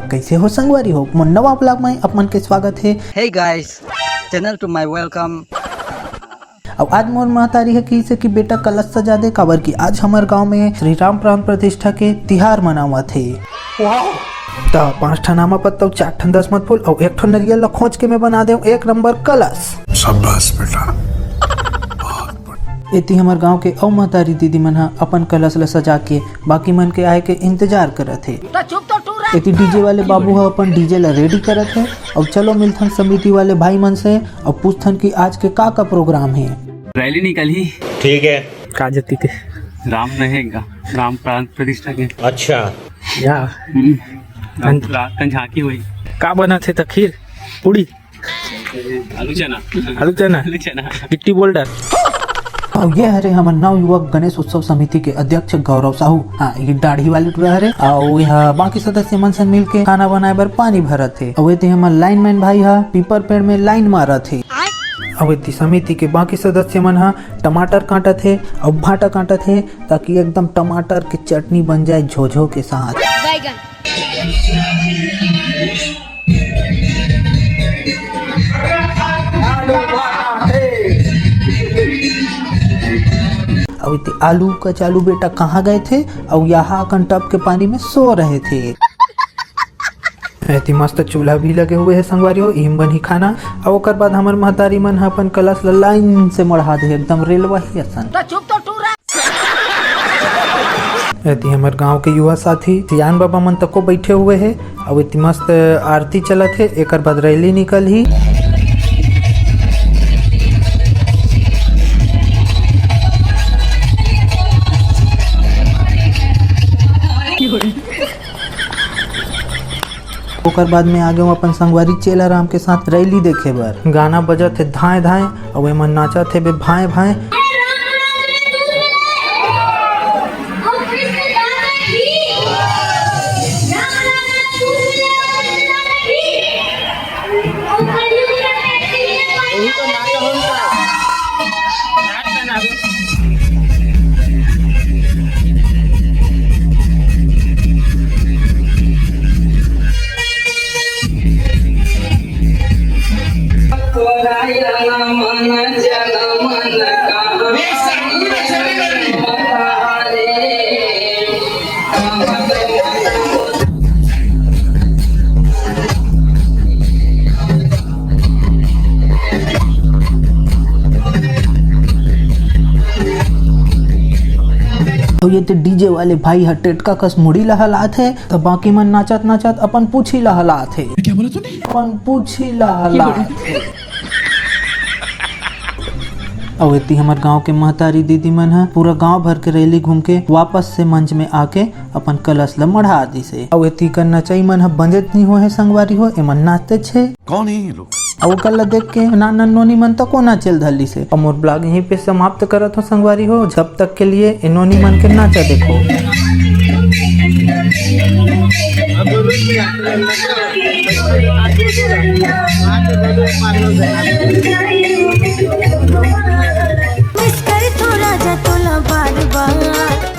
कैसे हो संगवारी हो मोर नवा ब्लॉग में अपन के स्वागत है। Hey guys, channel to my welcome। अब आज मोर महतारी है कि बेटा कलश सजा दे काबर की आज हमारे गांव में श्री राम प्राण प्रतिष्ठा के तिहार मनावा थे। तो 5 ठन आमा पत्ता 4 ठन 10 मत फूल और 1 ठन नरियल ला खोज के मैं बना दे 1 नंबर कलश। शाबाश बेटा। इति हमार गांव के औ महतारी दीदी मन हा अपन कलश ला सजा के बाकी मन के आए के इंतजार करत है। इति डीजे वाले बाबू हा अपन डीजे ला रेडी करत है। अब चलो मिलथन समिति वाले भाई मन से और पूछथन कि आज के का प्रोग्राम है। रैली निकली ठीक है। का जती के राम रहेगा राम प्राण प्रतिष्ठा के। अच्छा या झांकी हुई का बना थे खीर पूड़ी आलू चना गिट्टी बोल्डर। और ये हरे हमार नव युवक गणेश उत्सव समिति के अध्यक्ष गौरव साहू। हाँ ये दाढ़ी वाले टुरा हरे और यहाँ बाकी सदस्य मन से मिल के खाना बनाए बर पानी भरत थे। और ये हमार लाइन मैन भाई हा पीपर पेड़ में लाइन मारा थे। और समिति के बाकी सदस्य मन हा टमाटर काटा थे और भाटा काटा थे ताकि एकदम टमाटर की चटनी बन जाए झोझो के साथ। अब आलू कचालू बेटा कहाँ गए थे और यहाँ टब के पानी में सो रहे थे। ऐती मस्त चूल्हा भी लगे हुए है संगवारी हो इम बनी खाना। और ओकर बाद हमार महतारी मन अपन कलश लाइन से मढ़ा दे एकदम रेलवा ही असन। ऐती हमार गांव के युवा साथी सियान बाबा मन तको बैठे हुए है और इतनी मस्त आरती चलत है। एक बाद रैली निकल ही। ओकर बाद में आगे अपन संगवारी चेला राम के साथ रैली देखे बर गाना बजत है धाए धाए और एमन नाचत है बे भाए भाए। तो ये डीजे वाले भाई हा टेटका कस मुड़ी लहलात है तो बाकी मन नाचत नाचत अपन पूछी लहलात है। क्या बोला तूने? अपन पूछी लहलात है। और इतनी हमारे गांव के महतारी दीदी मन है पूरा गांव भर के रैली घूम के वापस से मंच में आके अपन कलश ला मढ़ा दी से। और इतनी कर नचाई मन है बंजत नहीं हो है संगवारी हो एमन नाचते छे। कौन है ये लोग? और कल देख के नाना नोनी मन तो कोना चल धली से। और मोर ब्लॉग यहीं पे समाप्त करत हो संगवारी हो। जब तक के लिए इन नोनी मन के नाचा देखो। मिस कर थोड़ा जा तोला बार बार।